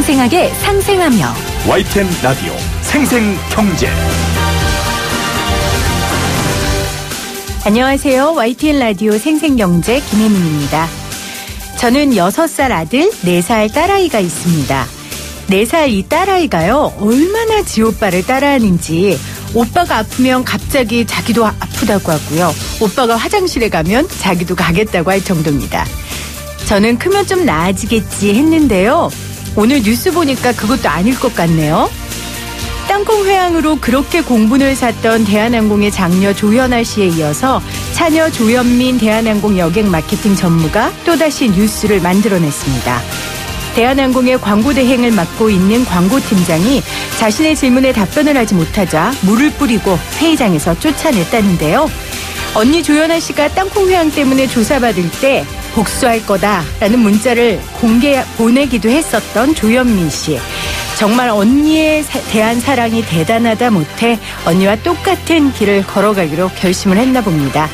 생생하게 상생하며 YTN 라디오 생생경제. 안녕하세요. YTN 라디오 생생경제 김혜민입니다. 저는 6살 아들, 4살 딸아이가 있습니다. 4살 이 딸아이가요, 얼마나 지 오빠를 따라하는지 오빠가 아프면 갑자기 자기도 아프다고 하고요. 오빠가 화장실에 가면 자기도 가겠다고 할 정도입니다. 저는 크면 좀 나아지겠지 했는데요. 오늘 뉴스 보니까 그것도 아닐 것 같네요. 땅콩 회항으로 그렇게 공분을 샀던 대한항공의 장녀 조현아 씨에 이어서 차녀 조현민 대한항공 여객 마케팅 전무가 또다시 뉴스를 만들어냈습니다. 대한항공의 광고 대행을 맡고 있는 광고팀장이 자신의 질문에 답변을 하지 못하자 물을 뿌리고 회의장에서 쫓아냈다는데요. 언니 조현아 씨가 땅콩 회항 때문에 조사받을 때 복수할 거다라는 문자를 보내기도 했었던 조현민 씨. 정말 언니에 대한 사랑이 대단하다 못해 언니와 똑같은 길을 걸어가기로 결심을 했나 봅니다.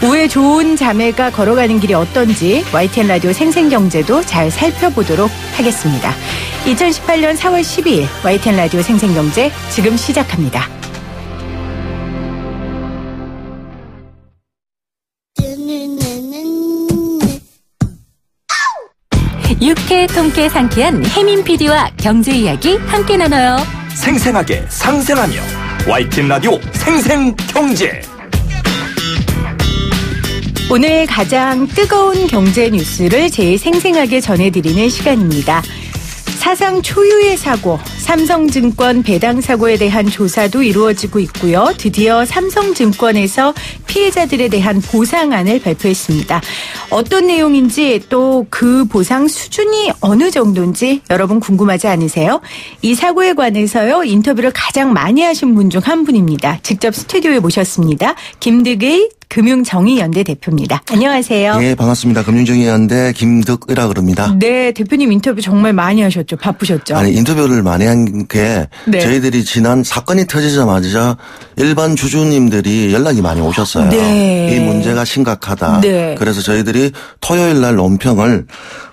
우애 좋은 자매가 걸어가는 길이 어떤지 YTN 라디오 생생경제도 잘 살펴보도록 하겠습니다. 2018년 4월 12일 YTN 라디오 생생경제 지금 시작합니다. 유쾌 통쾌 상쾌한 혜민 PD와 경제 이야기 함께 나눠요. 생생하게 상생하며 YTN 라디오 생생경제. 오늘 가장 뜨거운 경제 뉴스를 제일 생생하게 전해드리는 시간입니다. 사상 초유의 사고, 삼성증권 배당 사고에 대한 조사도 이루어지고 있고요. 드디어 삼성증권에서 피해자들에 대한 보상안을 발표했습니다. 어떤 내용인지 또 그 보상 수준이 어느 정도인지 여러분 궁금하지 않으세요? 이 사고에 관해서요, 인터뷰를 가장 많이 하신 분 중 한 분입니다. 직접 스튜디오에 모셨습니다. 김득의 금융정의연대 대표입니다. 안녕하세요. 네, 반갑습니다. 금융정의연대 김득의라 그럽니다. 네, 대표님 인터뷰 정말 많이 하셨죠? 바쁘셨죠? 아니, 인터뷰를 많이 한 게 네. 저희들이 지난 사건이 터지자마자 일반 주주님들이 연락이 많이 오셨어요. 네. 이 문제가 심각하다. 네. 그래서 저희들이 토요일 날 논평을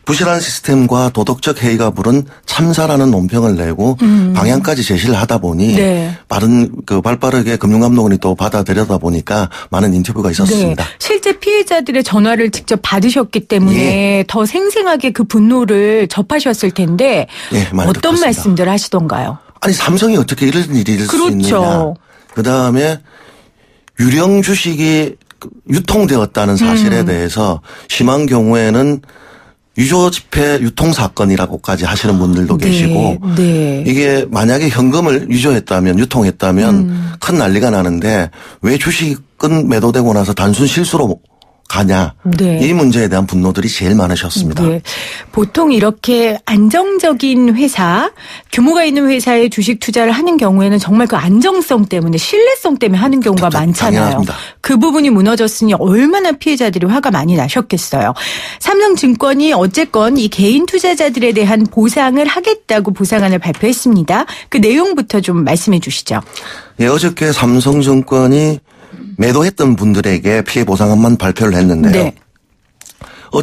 부실한 시스템과 도덕적 해이가 부른 참사라는 논평을 내고 방향까지 제시를 하다 보니 네. 발빠르게 금융감독원이 또 받아들여다 보니까 많은 인터뷰가 있었습니다. 네. 실제 피해자들의 전화를 직접 받으셨기 때문에 예. 더 생생하게 그 분노를 접하셨을 텐데 예, 많이 어떤 듣고 말씀들 하시던가요? 아니, 삼성이 어떻게 이런 일이 있을 수 있느냐. 그렇죠. 그다음에 유령 주식이 유통되었다는 사실에 대해서 심한 경우에는 유조 지폐 유통 사건이라고까지 하시는 분들도 계시고 네. 이게 만약에 현금을 유조했다면 유통했다면 큰 난리가 나는데 왜 주식은 매도되고 나서 단순 실수로 가냐. 네. 이 문제에 대한 분노들이 제일 많으셨습니다. 네. 보통 이렇게 안정적인 회사, 규모가 있는 회사에 주식 투자를 하는 경우에는 정말 그 안정성 때문에, 신뢰성 때문에 하는 경우가 많잖아요. 당연합니다. 그 부분이 무너졌으니 얼마나 피해자들이 화가 많이 나셨겠어요. 삼성증권이 어쨌건 이 개인 투자자들에 대한 보상을 하겠다고 보상안을 발표했습니다. 그 내용부터 좀 말씀해 주시죠. 예, 어저께 삼성증권이 매도했던 분들에게 피해 보상안만 발표를 했는데요. 네.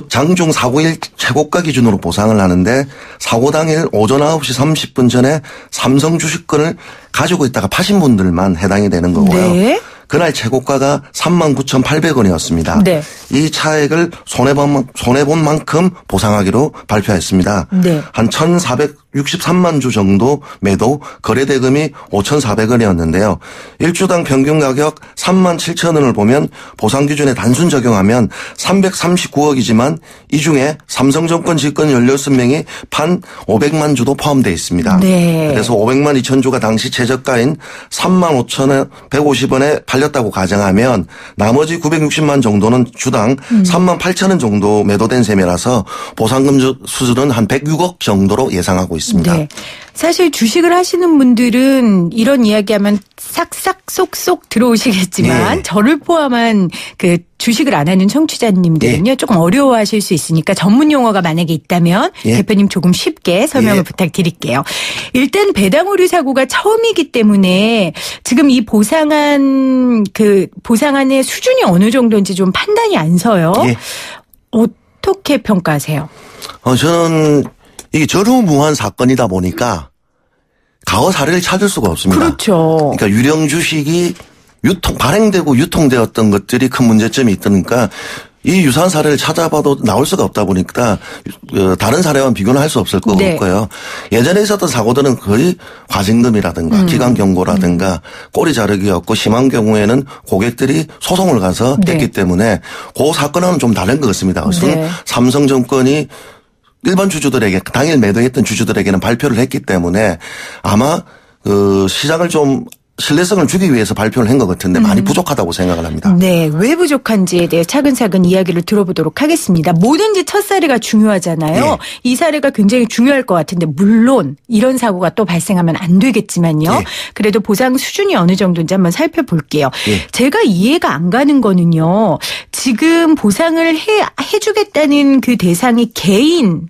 장중 사고일 최고가 기준으로 보상을 하는데 사고 당일 오전 9시 30분 전에 삼성 주식권을 가지고 있다가 파신 분들만 해당이 되는 거고요. 네. 그날 최고가가 39,800원이었습니다. 네. 이 차액을 손해본 만큼 보상하기로 발표했습니다. 네. 한 1,463만 주 정도 매도, 거래 대금이 5,400원이었는데요. 일주당 평균 가격 37,000원을 보면 보상 기준에 단순 적용하면 339억이지만 이 중에 삼성증권 직권 16명이 판 500만 주도 포함되어 있습니다. 네. 그래서 500만 2천 주가 당시 최저가인 35,150원에 팔렸다고 가정하면 나머지 960만 정도는 주당 38,000원 정도 매도된 셈이라서 보상금 수준은 한 106억 정도로 예상하고 있습니다. 네. 사실 주식을 하시는 분들은 이런 이야기하면 싹싹 쏙쏙 들어오시겠지만 네. 저를 포함한 그 주식을 안 하는 청취자님들은요. 네. 조금 어려워하실 수 있으니까 전문 용어가 만약에 있다면 예. 대표님 조금 쉽게 설명을 예. 부탁드릴게요. 일단 배당 오류 사고가 처음이기 때문에 지금 이 보상안의 수준이 어느 정도인지 좀 판단이 안 서요. 예. 어떻게 평가하세요? 저는 이게 전후무한 사건이다 보니까 과거 사례를 찾을 수가 없습니다. 그렇죠. 그러니까 유령 주식이 발행되고 유통되었던 것들이 큰 문제점이 있으니까 이 유사한 사례를 찾아봐도 나올 수가 없다 보니까 다른 사례와는 비교는 할 수 없을 것 같고요. 예전에 있었던 사고들은 거의 과징금이라든가 기간 경고라든가 꼬리 자르기였고 심한 경우에는 고객들이 소송을 가서 했기 때문에 그 사건은 좀 다른 것 같습니다. 그것은 삼성증권이 일반 주주들에게 당일 매도했던 주주들에게는 발표를 했기 때문에 아마 시장을 좀 신뢰성을 주기 위해서 발표를 한 것 같은데 많이 부족하다고 생각을 합니다. 네. 왜 부족한지에 대해 차근차근 이야기를 들어보도록 하겠습니다. 뭐든지 첫 사례가 중요하잖아요. 예. 이 사례가 굉장히 중요할 것 같은데 물론 이런 사고가 또 발생하면 안 되겠지만요. 예. 그래도 보상 수준이 어느 정도인지 한번 살펴볼게요. 예. 제가 이해가 안 가는 거는요. 지금 보상을 해주겠다는 그 대상이 개인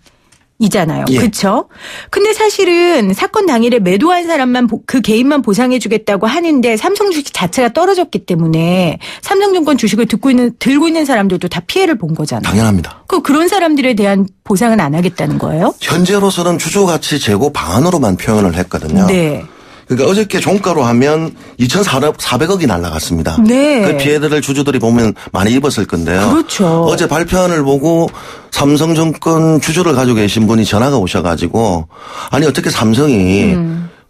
이잖아요. 예. 그렇죠? 근데 사실은 사건 당일에 매도한 사람만 그 개인만 보상해 주겠다고 하는데 삼성 주식 자체가 떨어졌기 때문에 삼성증권 주식을 들고 있는 사람들도 다 피해를 본 거잖아요. 당연합니다. 그런 사람들에 대한 보상은 안 하겠다는 거예요? 현재로서는 주주가치 제고 방안으로만 표현을 했거든요. 네. 그러니까 어저께 종가로 하면 2,400억이 날라갔습니다. 네. 그 피해들을 주주들이 보면 많이 입었을 건데요. 그렇죠. 어제 발표안을 보고 삼성증권 주주를 가지고 계신 분이 전화가 오셔가지고 아니 어떻게 삼성이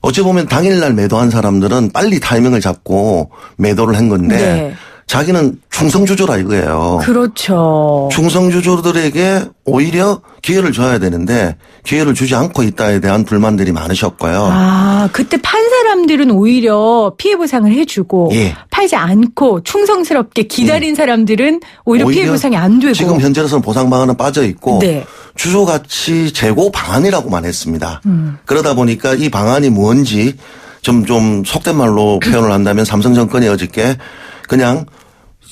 어찌 보면 당일날 매도한 사람들은 빨리 타이밍을 잡고 매도를 한 건데 네. 자기는 충성주주라 이거예요. 그렇죠. 충성주주들에게 오히려 기회를 줘야 되는데 기회를 주지 않고 있다에 대한 불만들이 많으셨고요. 아, 그때 판 사람들은 오히려 피해 보상을 해주고 예. 팔지 않고 충성스럽게 기다린 사람들은 오히려 피해 보상이 안 되고. 지금 현재로서는 보상 방안은 빠져 있고 네. 주주가치 제고 방안이라고만 했습니다. 그러다 보니까 이 방안이 뭔지 좀 속된 말로 표현을 한다면 삼성증권이 어저께 그냥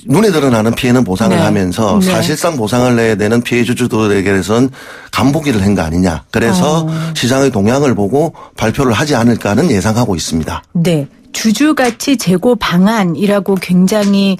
눈에 드러나는 피해는 보상을 네. 하면서 네. 사실상 보상을 내야 되는 피해 주주들에게선 간보기를 한 거 아니냐. 그래서 시장의 동향을 보고 발표를 하지 않을까는 예상하고 있습니다. 네. 주주가치 제고 방안이라고 굉장히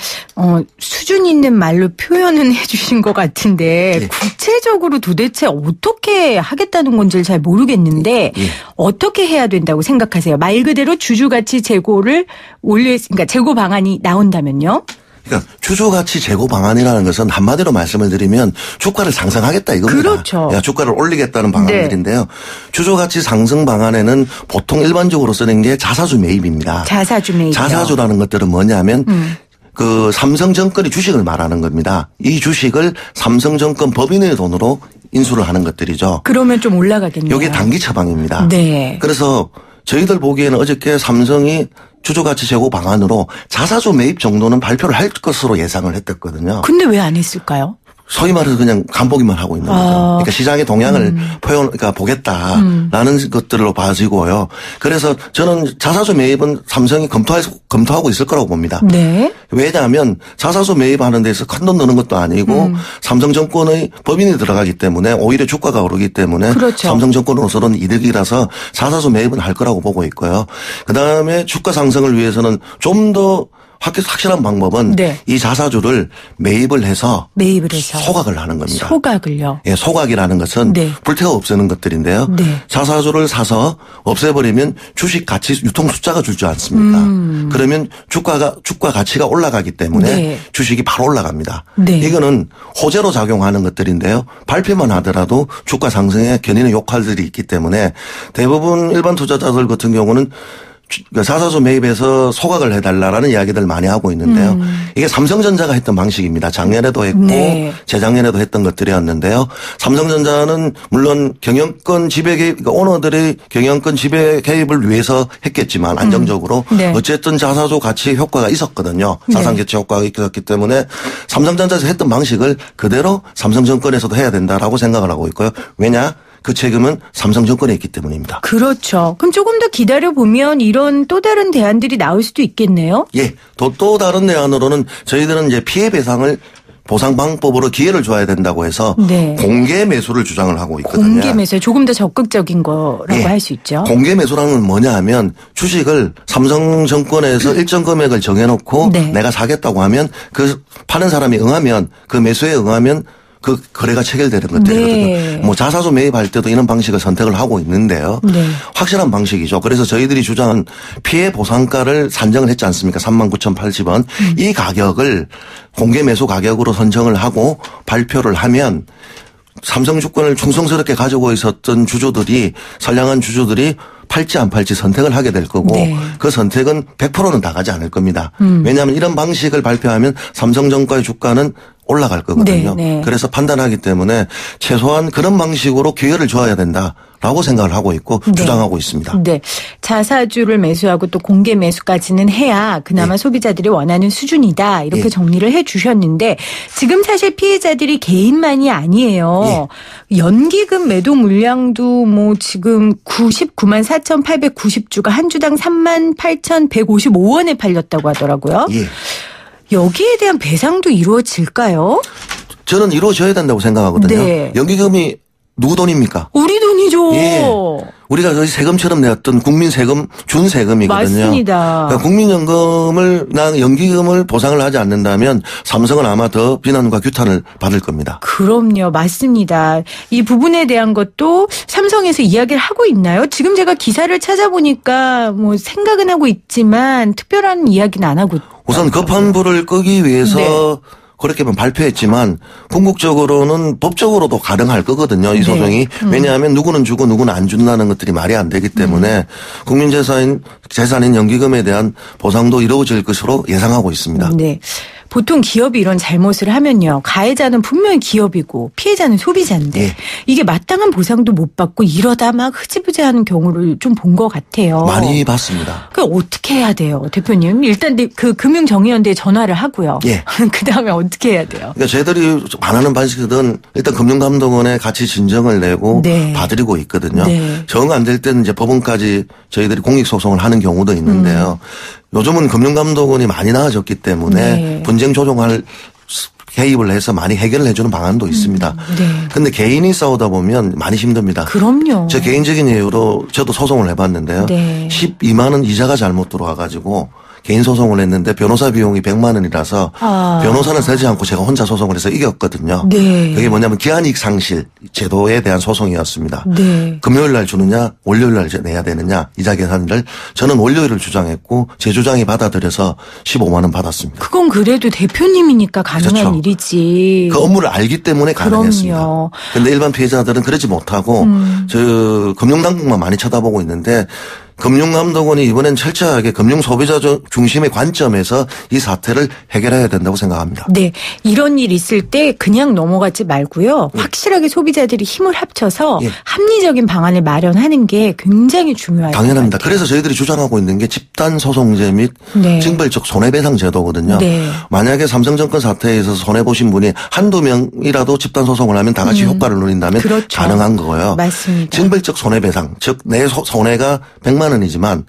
수준 있는 말로 표현은 해 주신 것 같은데 예. 구체적으로 도대체 어떻게 하겠다는 건지를 잘 모르겠는데 예. 어떻게 해야 된다고 생각하세요? 말 그대로 주주가치 제고를 그러니까 제고 방안이 나온다면요? 그러니까 주주가치 제고 방안이라는 것은 한마디로 말씀을 드리면 주가를 상승하겠다 이겁니다. 그렇죠. 주가를 올리겠다는 방안들인데요. 네. 주주가치 상승 방안에는 보통 일반적으로 쓰는 게 자사주 매입입니다. 자사주 매입. 자사주라는 것들은 뭐냐면 그 삼성증권이 주식을 말하는 겁니다. 이 주식을 삼성증권 법인의 돈으로 인수를 하는 것들이죠. 그러면 좀 올라가겠네요. 이게 단기 처방입니다. 네. 그래서 저희들 보기에는 어저께 삼성이 주주가치 제고 방안으로 자사주 매입 정도는 발표를 할 것으로 예상을 했었거든요. 근데 왜 안 했을까요? 소위 말해서 그냥 간보기만 하고 있는 거죠. 그러니까 시장의 동향을 그러니까 보겠다라는 것들로 봐지고요. 그래서 저는 자사주 매입은 삼성이 검토하고 있을 거라고 봅니다. 네. 왜냐하면 자사주 매입하는 데서 큰 돈 넣는 것도 아니고 삼성증권의 법인이 들어가기 때문에 오히려 주가가 오르기 때문에 그렇죠. 삼성증권으로서는 이득이라서 자사주 매입은 할 거라고 보고 있고요. 그다음에 주가 상승을 위해서는 좀 더 확실한 방법은 네. 이 자사주를 매입을 해서 소각을 하는 겁니다. 소각을요? 예, 소각이라는 것은 네. 불태워 없애는 것들인데요. 네. 자사주를 사서 없애버리면 주식 가치 유통 숫자가 줄지 않습니까? 그러면 주가 가치가 올라가기 때문에 네. 주식이 바로 올라갑니다. 네. 이거는 호재로 작용하는 것들인데요. 발표만 하더라도 주가 상승에 견인의 역할들이 있기 때문에 대부분 일반 투자자들 같은 경우는 자사주 매입해서 소각을 해달라라는 이야기들 많이 하고 있는데요. 이게 삼성전자가 했던 방식입니다. 작년에도 했고 네. 재작년에도 했던 것들이었는데요. 삼성전자는 물론 경영권 지배 개입, 그러니까 오너들의 경영권 지배 개입을 위해서 했겠지만 안정적으로 네. 어쨌든 자사주 가치 효과가 있었거든요. 자산 개체 효과가 있었기 때문에 삼성전자에서 했던 방식을 그대로 삼성증권에서도 해야 된다라고 생각을 하고 있고요. 왜냐? 그 책임은 삼성증권에 있기 때문입니다. 그렇죠. 그럼 조금 더 기다려보면 이런 또 다른 대안들이 나올 수도 있겠네요. 예. 또 다른 대안으로는 저희들은 이제 피해 배상을 보상 방법으로 기회를 줘야 된다고 해서 네. 공개 매수를 주장을 하고 있거든요. 공개 매수 조금 더 적극적인 거라고 예. 할 수 있죠. 공개 매수라는 건 뭐냐 하면 주식을 삼성증권에서 일정 금액을 정해놓고 네. 내가 사겠다고 하면 그 파는 사람이 응하면 그 매수에 응하면 그 거래가 체결되는 것들이거든요. 네. 뭐 자사주 매입할 때도 이런 방식을 선택을 하고 있는데요. 네. 확실한 방식이죠. 그래서 저희들이 주장한 피해 보상가를 산정을 했지 않습니까? 39,080원. 이 가격을 공개 매수 가격으로 선정을 하고 발표를 하면 삼성주권을 충성스럽게 가지고 있었던 주주들이 선량한 주주들이 팔지 안 팔지 선택을 하게 될 거고 네. 그 선택은 100%는 나가지 않을 겁니다. 왜냐하면 이런 방식을 발표하면 삼성전과의 주가는 올라갈 거거든요. 네, 네. 그래서 판단하기 때문에 최소한 그런 방식으로 기회를 줘야 된다라고 생각을 하고 있고 네. 주장하고 있습니다. 네. 자사주를 매수하고 또 공개 매수까지는 해야 그나마 예. 소비자들이 원하는 수준이다. 이렇게 예. 정리를 해 주셨는데 지금 사실 피해자들이 개인만이 아니에요. 연기금 매도 물량도 뭐 지금 99만 4,890주가 한 주당 38,155원에 팔렸다고 하더라고요. 예. 여기에 대한 배상도 이루어질까요? 저는 이루어져야 된다고 생각하거든요. 네. 연기금이 누구 돈입니까? 우리 돈이죠. 예. 우리가 저희 세금처럼 내었던 국민 세금, 준 세금이거든요. 맞습니다. 그러니까 국민연금을, 연기금을 보상을 하지 않는다면 삼성은 아마 더 비난과 규탄을 받을 겁니다. 그럼요. 맞습니다. 이 부분에 대한 것도 삼성에서 이야기를 하고 있나요? 지금 제가 기사를 찾아보니까 뭐 생각은 하고 있지만 특별한 이야기는 안 하고 우선 급한 불을 끄기 위해서 네. 그렇게만 발표했지만 궁극적으로는 법적으로도 가능할 거거든요. 이 소송이. 왜냐하면 누구는 주고 누구는 안 준다는 것들이 말이 안 되기 때문에 국민재산인 연기금에 대한 보상도 이루어질 것으로 예상하고 있습니다. 네. 보통 기업이 이런 잘못을 하면요. 가해자는 분명히 기업이고 피해자는 소비자인데 예. 이게 마땅한 보상도 못 받고 이러다 막 흐지부지하는 경우를 좀 본 것 같아요. 많이 봤습니다. 그 어떻게 해야 돼요, 대표님? 일단 그 금융정의연대에 전화를 하고요. 예. 그 다음에 어떻게 해야 돼요? 그러니까 저희들이 반하는 방식은 일단 금융감독원에 같이 진정을 내고 네. 봐드리고 있거든요. 네. 정 안 될 때는 이제 법원까지 저희들이 공익소송을 하는 경우도 있는데요. 요즘은 금융감독원이 많이 나아졌기 때문에 네. 분쟁 조정할 개입을 해서 많이 해결을 해주는 방안도 있습니다. 네. 근데 개인이 싸우다 보면 많이 힘듭니다. 그럼요. 제 개인적인 이유로 저도 소송을 해봤는데요. 네. 12만 원 이자가 잘못 들어와가지고 개인 소송을 했는데 변호사 비용이 100만 원이라서 변호사는 세지 않고 제가 혼자 소송을 해서 이겼거든요. 네. 그게 뭐냐면 기한이익 상실 제도에 대한 소송이었습니다. 네. 금요일 날 주느냐 월요일 날 내야 되느냐 이자 계산을 저는 월요일을 주장했고 제 주장이 받아들여서 15만 원 받았습니다. 그건 그래도 대표님이니까 가능한 그렇죠. 일이지. 그 업무를 알기 때문에 가능했습니다. 그럼요. 그런데 일반 피해자들은 그러지 못하고 저 금융당국만 많이 쳐다보고 있는데 금융감독원이 이번엔 철저하게 금융소비자 중심의 관점에서 이 사태를 해결해야 된다고 생각합니다. 네. 이런 일 있을 때 그냥 넘어가지 말고요. 확실하게 소비자들이 힘을 합쳐서 예. 합리적인 방안을 마련하는 게 굉장히 중요할 것 당연합니다. 같아요. 그래서 저희들이 주장하고 있는 게 집단소송제 및 네. 징벌적 손해배상 제도거든요. 네. 만약에 삼성증권 사태에 있어서 손해보신 분이 한두 명이라도 집단소송을 하면 다 같이 효과를 누린다면 그렇죠. 가능한 거고요. 맞습니다. 징벌적 손해배상, 즉 내 손해가 100만 원이지만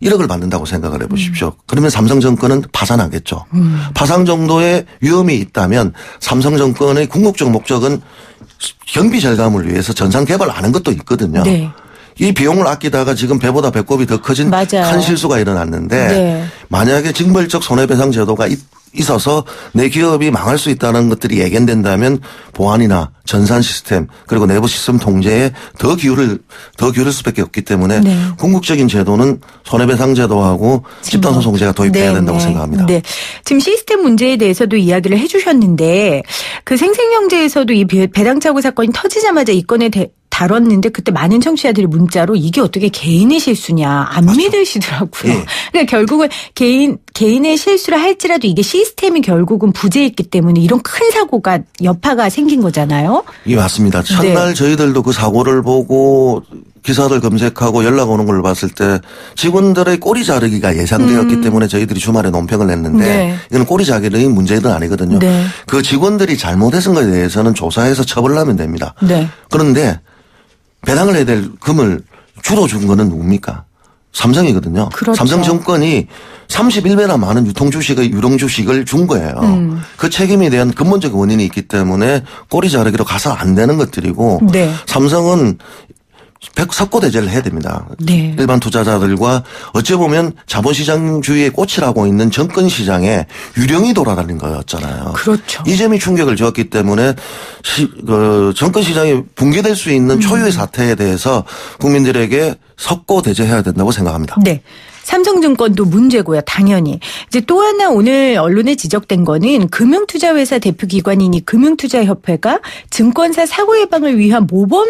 1억을 받는다고 생각을 해보십시오. 그러면 삼성증권은 파산하겠죠. 파산 정도의 위험이 있다면 삼성증권의 궁극적 목적은 경비 절감을 위해서 전산 개발을 하는 것도 있거든요. 네. 이 비용을 아끼다가 지금 배보다 배꼽이 더 커진 맞아요. 큰 실수가 일어났는데 네. 만약에 징벌적 손해배상 제도가 있어서 내 기업이 망할 수 있다는 것들이 예견된다면 보안이나 전산 시스템 그리고 내부 시스템 통제에 더 기울일 수밖에 없기 때문에 네. 궁극적인 제도는 손해배상 제도하고 집단소송제가 도입돼야 네, 된다고 네. 생각합니다. 네. 지금 시스템 문제에 대해서도 이야기를 해 주셨는데 그 생생경제에서도 이 배당착오 사건이 터지자마자 이 건에 다뤘는데 그때 많은 청취자들이 문자로 이게 어떻게 개인의 실수냐 안 믿으시더라고요. 예. 그러니까 결국은 개인의 실수를 할지라도 이게 시스템이 결국은 부재했기 때문에 이런 큰 사고가 여파가 생긴 거잖아요. 예, 맞습니다. 첫날 네. 저희들도 그 사고를 보고 기사를 검색하고 연락 오는 걸 봤을 때 직원들의 꼬리 자르기가 예상되었기 때문에 저희들이 주말에 논평을 냈는데 네. 이건 꼬리 자르기 문제는 아니거든요. 네. 그 직원들이 잘못했은 것에 대해서는 조사해서 처벌을 하면 됩니다. 네. 그런데 배당을 해야 될 금을 주로 준 거는 누굽니까? 삼성이거든요. 그렇죠. 삼성증권이 31배나 많은 유동주식을 준 거예요. 그 책임에 대한 근본적 원인이 있기 때문에 꼬리 자르기로 가서 안 되는 것들이고 네. 삼성은 석고대죄를 해야 됩니다. 네. 일반 투자자들과 어찌 보면 자본시장주의의 꽃이라고 있는 정권시장에 유령이 돌아다닌 거였잖아요. 그렇죠. 이 점이 충격을 주었기 때문에 정권시장이 붕괴될 수 있는 초유의 사태에 대해서 국민들에게 석고대죄해야 된다고 생각합니다. 네. 삼성증권도 문제고요. 당연히. 이제 또 하나 오늘 언론에 지적된 거는 금융투자회사 대표기관인 이 금융투자협회가 증권사 사고 예방을 위한 모범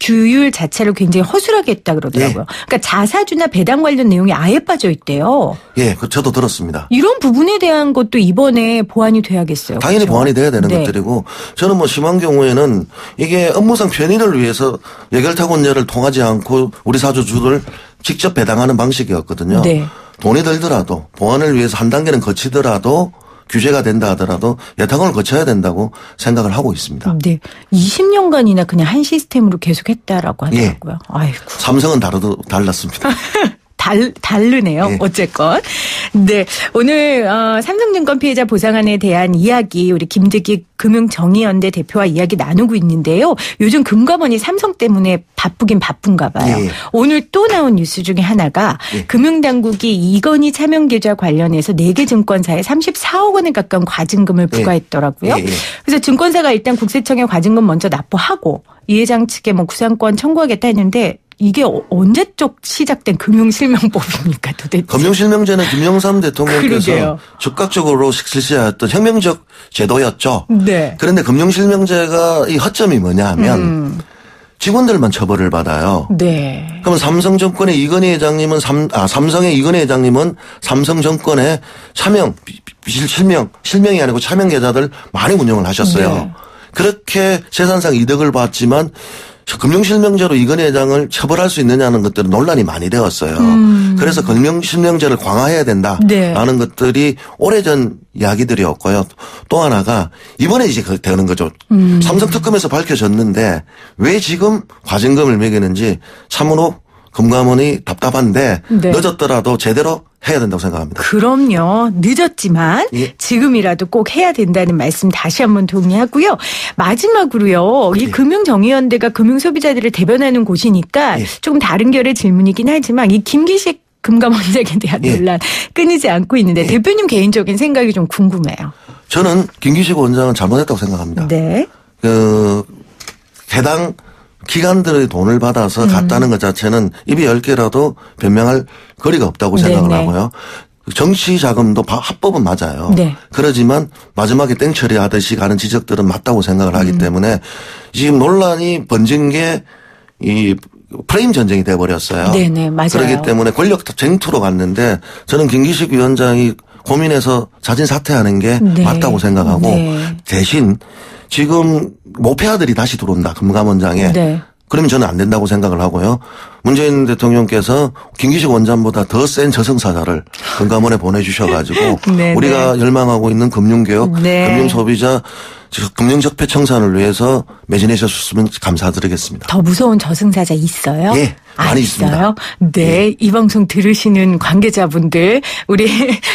규율 자체를 굉장히 허술하게 했다 그러더라고요. 예. 그러니까 자사주나 배당 관련 내용이 아예 빠져 있대요. 예, 저도 들었습니다. 이런 부분에 대한 것도 이번에 보완이 돼야겠어요. 당연히 그렇죠? 보완이 돼야 되는 네. 것들이고 저는 뭐 심한 경우에는 이게 업무상 편의를 위해서 예결탁원제를 통하지 않고 우리 사주주를 직접 배당하는 방식이었거든요. 네. 돈이 들더라도 보완을 위해서 한 단계는 거치더라도 규제가 된다 하더라도 예탁원을 거쳐야 된다고 생각을 하고 있습니다. 네. 20년간이나 그냥 한 시스템으로 계속했다라고 하더라고요. 예. 아이고. 삼성은 달랐습니다. 다르네요. 네. 어쨌건. 네. 오늘 삼성증권 피해자 보상안에 대한 이야기 우리 김득익 금융정의연대 대표와 이야기 나누고 있는데요. 요즘 금감원이 삼성 때문에 바쁘긴 바쁜가 봐요. 네. 오늘 또 나온 뉴스 중에 하나가 네. 금융당국이 이건희 차명계좌 관련해서 4개 증권사에 34억 원에 가까운 과징금을 부과했더라고요. 네. 그래서 증권사가 일단 국세청에 과징금 먼저 납부하고 이 회장 측에 뭐 구상권 청구하겠다 했는데 이게 언제적 시작된 금융실명법입니까 도대체? 금융실명제는 김영삼 대통령께서 즉각적으로 실시했던 혁명적 제도였죠. 네. 그런데 금융실명제가 이 허점이 뭐냐 하면 직원들만 처벌을 받아요. 네. 그러면 삼성증권의 이건희 회장님은 삼성의 이건희 회장님은 삼성증권의 실명이 아니고 차명 계좌들 많이 운영을 하셨어요. 네. 그렇게 재산상 이득을 봤지만 금융실명제로 이건희 회장을 처벌할 수 있느냐는 것들은 논란이 많이 되었어요. 그래서 금융실명제를 강화해야 된다라는 네. 것들이 오래전 이야기들이었고요. 또 하나가 이번에 이제 되는 거죠. 삼성특검에서 밝혀졌는데 왜 지금 과징금을 매기는지 참으로 금감원이 답답한데 네. 늦었더라도 제대로 해야 된다고 생각합니다. 그럼요. 늦었지만 예. 지금이라도 꼭 해야 된다는 말씀 다시 한번 동의하고요. 마지막으로요. 이 금융정의연대가 금융소비자들을 대변하는 곳이니까 조금 다른 결의 질문이긴 하지만 이 김기식 금감원장에 대한 논란 끊이지 않고 있는데 대표님 개인적인 생각이 좀 궁금해요. 저는 김기식 원장은 잘못했다고 생각합니다. 네. 해당 기관들의 돈을 받아서 갔다는 것 자체는 입이 10개라도 변명할 거리가 없다고 생각을 하고요. 정치 자금도 합법은 맞아요. 네. 그러지만 마지막에 땡 처리하듯이 가는 지적들은 맞다고 생각을 하기 때문에 지금 논란이 번진 게 이 프레임 전쟁이 돼버렸어요. 네네, 맞아요. 그렇기 때문에 권력 쟁투로 갔는데 저는 김기식 위원장이 고민해서 자진 사퇴하는 게 네. 맞다고 생각하고 네. 대신 지금 모패아들이 다시 들어온다. 금감원장에. 네. 그러면 저는 안 된다고 생각을 하고요. 문재인 대통령께서 김기식 원장보다 더 센 저승사자를 금감원에 보내주셔가지고 우리가 열망하고 있는 금융개혁, 네. 금융소비자, 금융적폐청산을 위해서 매진해주셨으면 감사드리겠습니다. 더 무서운 저승사자 있어요? 예. 많이 있습니다. 네. 예. 이 방송 들으시는 관계자분들 우리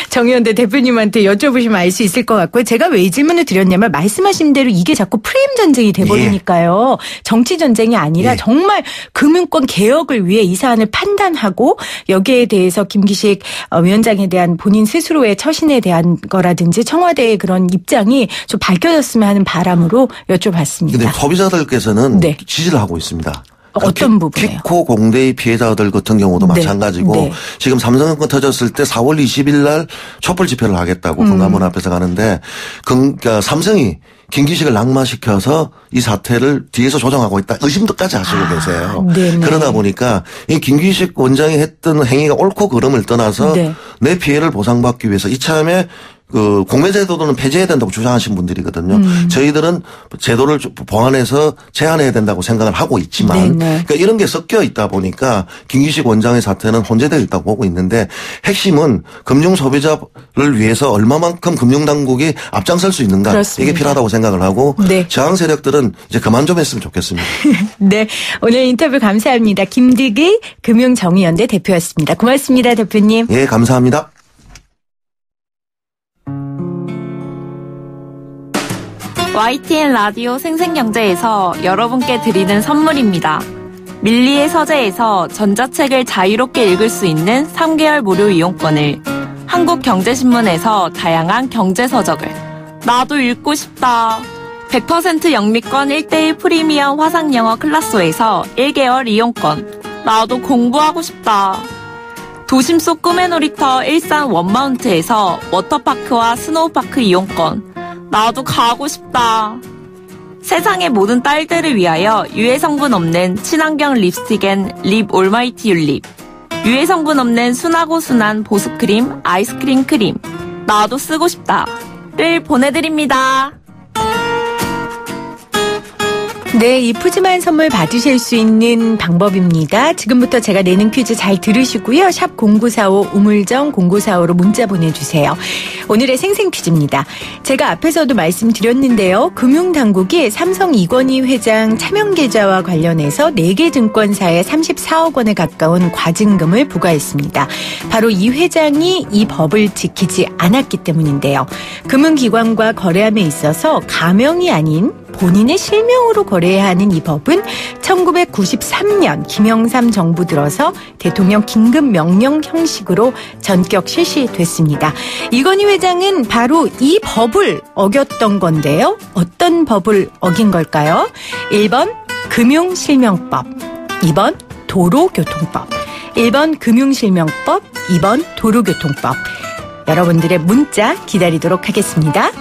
정의연대 대표님한테 여쭤보시면 알 수 있을 것 같고요. 제가 왜 이 질문을 드렸냐면 말씀하신 대로 이게 자꾸 프레임 전쟁이 돼버리니까요. 예. 정치 전쟁이 아니라 예. 정말 금융권 개혁을 위해 이 사안을 판단하고 여기에 대해서 김기식 위원장에 대한 본인 스스로의 처신에 대한 거라든지 청와대의 그런 입장이 좀 밝혀졌으면 하는 바람으로 여쭤봤습니다. 그런데 소비자들께서는 네. 지지를 하고 있습니다. 어떤 부분이에요? 키코 공대의 피해자들 같은 경우도 네. 마찬가지고 네. 지금 삼성증권 터졌을 때 4월 20일 날 촛불 집회를 하겠다고 금감원 앞에서 가는데 그러니까 삼성이 김기식을 낙마시켜서 이 사태를 뒤에서 조정하고 있다. 의심도까지 하시고 계세요. 네네. 그러다 보니까 이 김기식 원장이 했던 행위가 옳고 그름을 떠나서 네. 내 피해를 보상받기 위해서 이참에 공매제도는 폐지해야 된다고 주장하신 분들이거든요. 저희들은 제도를 보완해서 제한해야 된다고 생각을 하고 있지만 그러니까 이런 게 섞여 있다 보니까 김기식 원장의 사태는 혼재되어 있다고 보고 있는데 핵심은 금융 소비자를 위해서 얼마만큼 금융당국이 앞장설 수 있는가 그렇습니다. 이게 필요하다고 생각을 하고 네. 저항 세력들은 이제 그만 좀 했으면 좋겠습니다. 네, 오늘 인터뷰 감사합니다. 김득익 금융정의연대 대표였습니다. 고맙습니다, 대표님. 예, 감사합니다. YTN 라디오 생생경제에서 여러분께 드리는 선물입니다. 밀리의 서재에서 전자책을 자유롭게 읽을 수 있는 3개월 무료 이용권을, 한국경제신문에서 다양한 경제서적을, 나도 읽고 싶다. 100% 영미권 1:1 프리미엄 화상영어 클라소에서 1개월 이용권, 나도 공부하고 싶다. 도심 속 꿈의 놀이터 일산 원마운트에서 워터파크와 스노우파크 이용권, 나도 가고 싶다. 세상의 모든 딸들을 위하여 유해 성분 없는 친환경 립스틱엔 립 올마이티 율립, 유해 성분 없는 순하고 순한 보습크림 아이스크림 크림, 나도 쓰고 싶다를 보내드립니다. 네, 이 푸짐한 선물 받으실 수 있는 방법입니다. 지금부터 제가 내는 퀴즈 잘 들으시고요. 샵 0945 우물정 0945로 문자 보내주세요. 오늘의 생생 퀴즈입니다. 제가 앞에서도 말씀드렸는데요. 금융당국이 삼성 이건희 회장 차명계좌와 관련해서 4개 증권사에 34억 원에 가까운 과징금을 부과했습니다. 바로 이 회장이 이 법을 지키지 않았기 때문인데요. 금융기관과 거래함에 있어서 가명이 아닌 본인의 실명으로 거래해야 하는 이 법은 1993년 김영삼 정부 들어서 대통령 긴급 명령 형식으로 전격 실시됐습니다. 이건희 회장은 바로 이 법을 어겼던 건데요. 어떤 법을 어긴 걸까요? 1번 금융실명법, 2번 도로교통법, 1번 금융실명법, 2번 도로교통법. 여러분들의 문자 기다리도록 하겠습니다.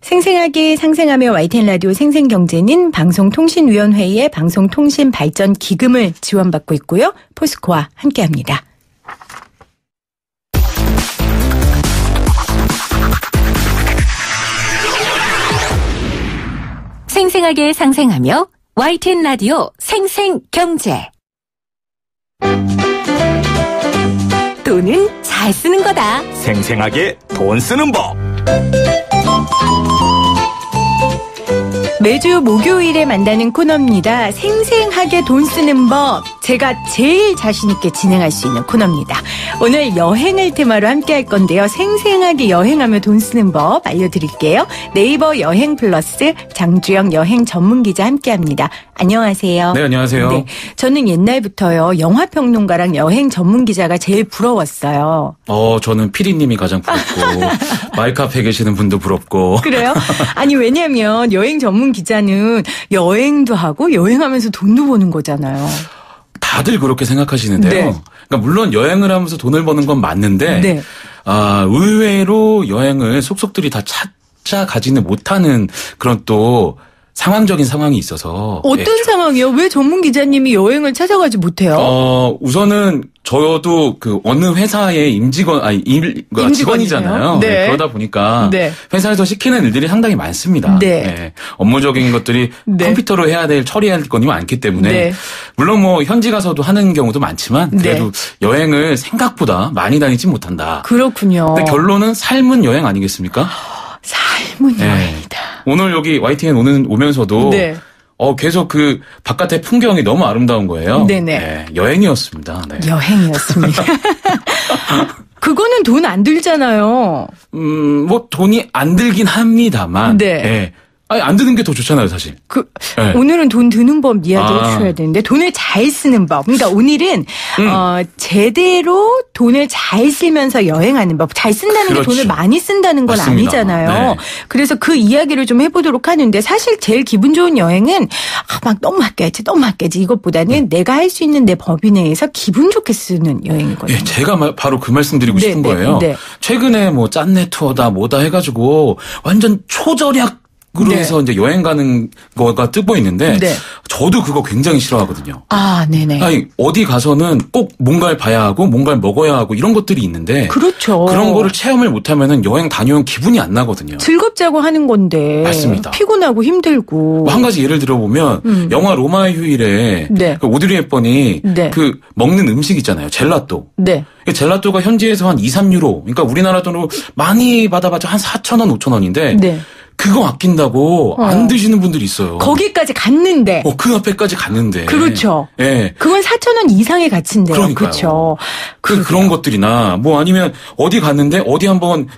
생생하게 상생하며 YTN 라디오 생생경제는 방송통신위원회의 방송통신발전기금을 지원받고 있고요. 포스코와 함께합니다. 생생하게 상생하며 YTN 라디오 생생경제. 돈은 잘 쓰는 거다. 생생하게 돈 쓰는 법. 매주 목요일에 만나는 코너입니다. 생생하게 돈 쓰는 법. 제가 제일 자신 있게 진행할 수 있는 코너입니다. 오늘 여행을 테마로 함께 할 건데요. 생생하게 여행하며 돈 쓰는 법 알려드릴게요. 네이버 여행 플러스 장주영 여행 전문기자 함께합니다. 안녕하세요. 네, 안녕하세요. 네, 저는 옛날부터요. 영화평론가랑 여행 전문기자가 제일 부러웠어요. 저는 피디님이 가장 부럽고 마이크 앞에 계시는 분도 부럽고. 그래요? 아니 왜냐면 여행 전문기자는 여행도 하고 여행하면서 돈도 버는 거잖아요. 다들 그렇게 생각하시는데요. 네. 그러니까 물론 여행을 하면서 돈을 버는 건 맞는데 네. 의외로 여행을 속속들이 다 찾아가지는 못하는 그런 또 상황적인 상황이 있어서. 어떤 상황이요? 왜 전문기자님이 여행을 찾아가지 못해요? 우선은 저도 그 어느 회사의 직원이잖아요. 네. 네, 그러다 보니까 네. 회사에서 시키는 일들이 상당히 많습니다. 네. 네. 업무적인 것들이 네. 컴퓨터로 처리해야 될 건이 많기 때문에 네. 물론 뭐 현지 가서도 하는 경우도 많지만 그래도 네. 여행을 생각보다 많이 다니지 못한다. 그렇군요. 근데 결론은 삶은 여행 아니겠습니까? 삶은 네. 여행이다. 오늘 여기 YTN 오면서도 네. 계속 그 바깥의 풍경이 너무 아름다운 거예요. 네네. 네, 여행이었습니다. 네. 여행이었습니다. 그거는 돈 안 들잖아요. 뭐 돈이 안 들긴 합니다만. 네. 네. 아니, 안 드는 게 더 좋잖아요, 사실. 네. 오늘은 돈 드는 법 이야기해 주셔야 되는데 돈을 잘 쓰는 법. 그러니까 오늘은 제대로 돈을 잘 쓰면서 여행하는 법. 잘 쓴다는 그렇죠. 게 돈을 많이 쓴다는 건 맞습니다. 아니잖아요. 네. 그래서 그 이야기를 좀 해보도록 하는데 사실 제일 기분 좋은 여행은 막 너무 아껴야지 이것보다는 내가 할 수 있는 내 범위 내에서 기분 좋게 쓰는 여행이거든요. 예, 제가 바로 그 말씀 드리고 싶은 거예요. 네. 최근에 뭐 짠내 투어다 뭐다 해가지고 완전 초절약 으로 네. 해서 이제 여행 가는 거가 뜨고 있는데 네. 저도 그거 굉장히 싫어하거든요. 아, 네네. 아니 어디 가서는 꼭 뭔가를 봐야 하고 뭔가를 먹어야 하고 이런 것들이 있는데 그렇죠. 그런 거를 체험을 못하면은 여행 다녀온 기분이 안 나거든요. 즐겁자고 하는 건데 맞습니다. 피곤하고 힘들고. 한 가지 예를 들어보면 영화 로마의 휴일에 네. 그 오드리 헵번이 네. 그 먹는 음식 있잖아요. 젤라또. 네. 젤라또가 현지에서 한 2, 3유로. 그러니까 우리나라 돈으로 많이 받아봤자 한 4,000원, 5,000원인데 네. 그거 아낀다고 안 드시는 분들이 있어요. 거기까지 갔는데. 그 앞에까지 갔는데. 그렇죠. 예. 그건 4,000원 이상의 가치인데요. 그러니까요. 그렇죠. 그런 것들이나, 뭐 아니면 어디 갔는데 어디 한번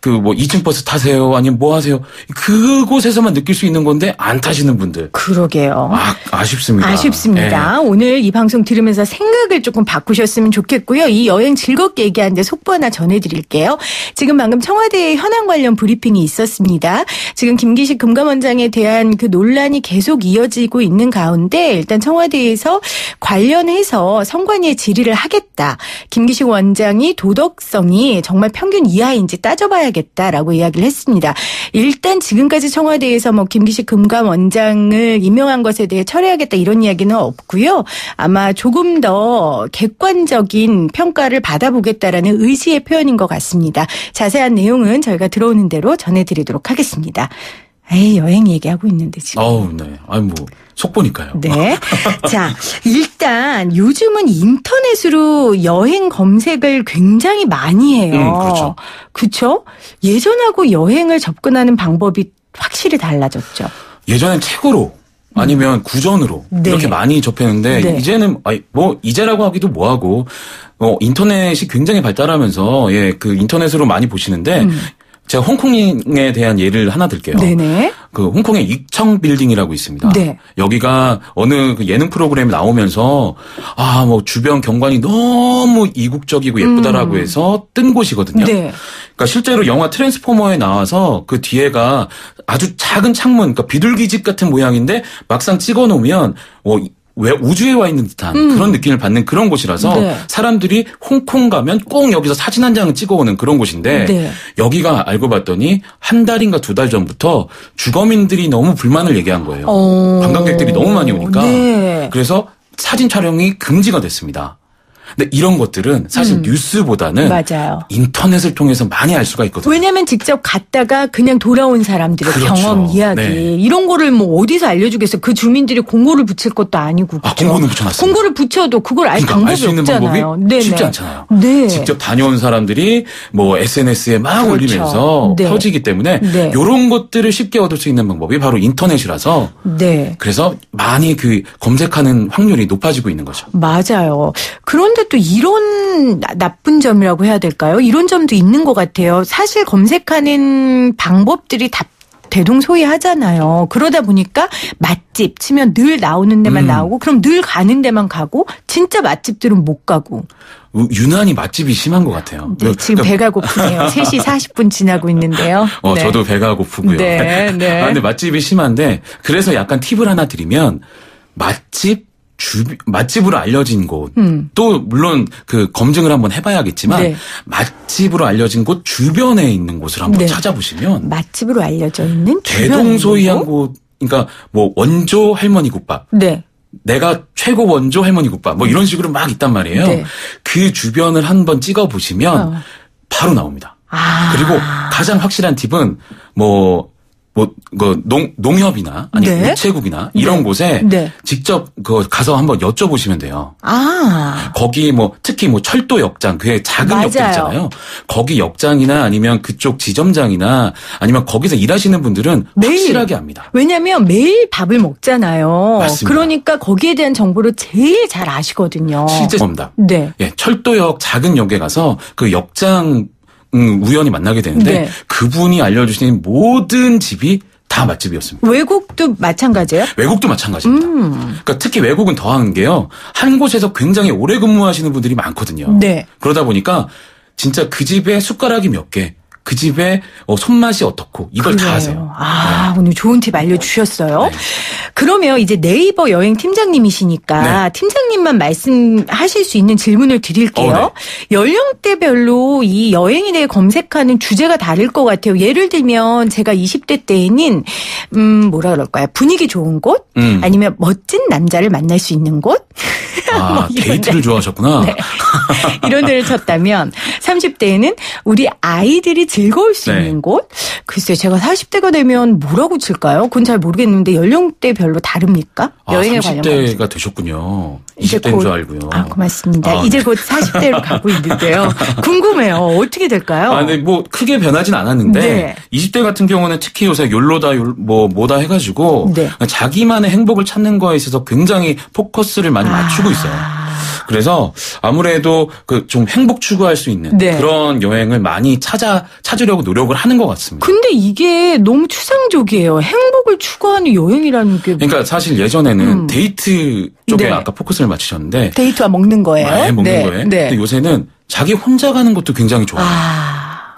뭐 2층 버스 타세요? 아니면 뭐 하세요? 그곳에서만 느낄 수 있는 건데 안 타시는 분들. 그러게요. 아쉽습니다. 아쉽습니다. 예. 오늘 이 방송 들으면서 생각을 조금 바꾸셨으면 좋겠고요. 이 여행 즐겁게 얘기하는데 속보 하나 전해드릴게요. 지금 방금 청와대의 현안 관련 브리핑이 있었습니다. 지금 김기식 금감원장에 대한 그 논란이 계속 이어지고 있는 가운데 일단 청와대에서 관련해서 선관위에 질의를 하겠다. 김기식 원장이 도덕성이 정말 평균 이하인지 따져봐야겠다라고 이야기를 했습니다. 일단 지금까지 청와대에서 뭐 김기식 금감원장을 임명한 것에 대해 철회하겠다 이런 이야기는 없고요. 아마 조금 더 객관적인 평가를 받아보겠다라는 의지의 표현인 것 같습니다. 자세한 내용은 저희가 들어오는 대로 전해드리도록 하겠습니다. 여행 얘기하고 있는데 지금. 네. 속보니까요. 네. 자, 일단 요즘은 인터넷으로 여행 검색을 굉장히 많이 해요. 그렇죠. 그렇죠? 예전하고 여행을 접근하는 방법이 확실히 달라졌죠. 예전엔 책으로 아니면 구전으로 네. 이렇게 많이 접했는데 네. 이제는 이제라고 하기도 뭐하고 인터넷이 굉장히 발달하면서 그 인터넷으로 많이 보시는데 제가 홍콩에 대한 예를 하나 들게요. 네네. 그 홍콩에 익청 빌딩이라고 있습니다. 네. 여기가 어느 그 예능 프로그램에 나오면서 주변 경관이 너무 이국적이고 예쁘다라고 해서 뜬 곳이거든요. 네. 그러니까 실제로 영화 트랜스포머에 나와서 그 뒤에가 아주 작은 창문, 그러니까 비둘기집 같은 모양인데 막상 찍어 놓으면 왜 우주에 와 있는 듯한 그런 느낌을 받는 그런 곳이라서 네. 사람들이 홍콩 가면 꼭 여기서 사진 한 장을 찍어오는 그런 곳인데 네. 여기가 알고 봤더니 한 달인가 2달 전부터 주거민들이 너무 불만을 얘기한 거예요. 관광객들이 너무 많이 오니까. 네. 그래서 사진 촬영이 금지가 됐습니다. 근데 이런 것들은 사실 뉴스보다는 맞아요. 인터넷을 통해서 많이 알 수가 있거든요. 왜냐하면 직접 갔다가 그냥 돌아온 사람들의 그렇죠. 경험 이야기 네. 이런 거를 뭐 어디서 알려주겠어요. 그 주민들이 공고를 붙일 것도 아니고. 그렇죠? 공고는 붙여놨어요. 공고를 붙여도 그걸 알 방법이 알 수 있는 없잖아요. 방법이 네네. 쉽지 않잖아요. 네. 직접 다녀온 사람들이 SNS에 막 그렇죠. 올리면서 네. 퍼지기 때문에 네. 이런 것들을 쉽게 얻을 수 있는 방법이 바로 인터넷이라서 네. 그래서 많이 검색하는 확률이 높아지고 있는 거죠. 맞아요. 그런데 또 이런 나쁜 점이라고 해야 될까요? 이런 점도 있는 것 같아요. 사실 검색하는 방법들이 다 대동소이하잖아요. 그러다 보니까 맛집 치면 늘 나오는 데만 나오고 그럼 늘 가는 데만 가고 진짜 맛집들은 못 가고. 유난히 맛집이 심한 것 같아요. 네, 지금 배가 고프네요. 3시 40분 지나고 있는데요. 네. 저도 배가 고프고요. 네, 네. 근데 맛집이 심한데 그래서 약간 팁을 하나 드리면 맛집으로 알려진 곳, 또 물론 검증을 한번 해봐야겠지만 네. 맛집으로 알려진 곳 주변에 있는 곳을 한번 네. 찾아보시면 맛집으로 알려져 있는 대동소이한 곳, 그러니까 원조 할머니 국밥. 네. 내가 최고 원조 할머니 국밥 이런 식으로 막 있단 말이에요. 네. 그 주변을 한번 찍어보시면 바로 나옵니다. 그리고 가장 확실한 팁은 농협이나 아니면 네. 우체국이나 이런 네. 곳에 네. 직접 가서 한번 여쭤보시면 돼요. 거기 특히 철도 역장, 그 작은 맞아요. 역장 있잖아요. 거기 역장이나 아니면 그쪽 지점장이나 아니면 거기서 일하시는 분들은 확실하게 압니다. 왜냐하면 매일 밥을 먹잖아요. 맞습니다. 그러니까 거기에 대한 정보를 제일 잘 아시거든요. 실제 정답. 네. 철도역 작은 역에 가서 그 역장 우연히 만나게 되는데 네. 그분이 알려주신 모든 집이 다 맛집이었습니다. 외국도 마찬가지예요? 외국도 마찬가지입니다. 그러니까 특히 외국은 더 하는 게요. 한 곳에서 굉장히 오래 근무하시는 분들이 많거든요. 네. 그러다 보니까 진짜 그 집에 숟가락이 몇 개, 그 집에 손맛이 어떻고 이걸 다 아세요. 오늘 좋은 팁 알려주셨어요. 네. 그러면 이제 네이버 여행 팀장님이시니까 네. 팀장님만 말씀하실 수 있는 질문을 드릴게요. 네. 연령대별로 이 여행에 대해 검색하는 주제가 다를 것 같아요. 예를 들면 제가 20대 때에는 뭐라 그럴까요? 분위기 좋은 곳? 아니면 멋진 남자를 만날 수 있는 곳? 데이트를 좋아하셨구나. 네. 이런 데를 쳤다면 30대에는 우리 아이들이 즐거울 수 네. 있는 곳? 글쎄 제가 40대가 되면 뭐라고 칠까요? 그건 잘 모르겠는데 연령대별로 다릅니까? 여행에 관련해서. 30대가 되셨군요. 이제 20대인 곧- 줄 알고요. 고맙습니다. 아, 이제 곧 40대로 가고 있는데요. 궁금해요. 어떻게 될까요? 근데 뭐 크게 변하진 않았는데 네. 20대 같은 경우는 특히 요새 욜로다 뭐다 해가지고 네. 자기만의 행복을 찾는 거에 있어서 굉장히 포커스를 많이 맞추고 있어요. 그래서 아무래도 그 좀 행복 추구할 수 있는 네. 그런 여행을 많이 찾으려고 노력을 하는 것 같습니다. 근데 이게 너무 추상적이에요. 행복을 추구하는 여행이라는 게 그러니까 사실 예전에는 데이트 쪽에 네. 아까 포커스를 맞추셨는데 데이트와 먹는 거예요. 네, 먹는 거예요. 근데 요새는 자기 혼자 가는 것도 굉장히 좋아요.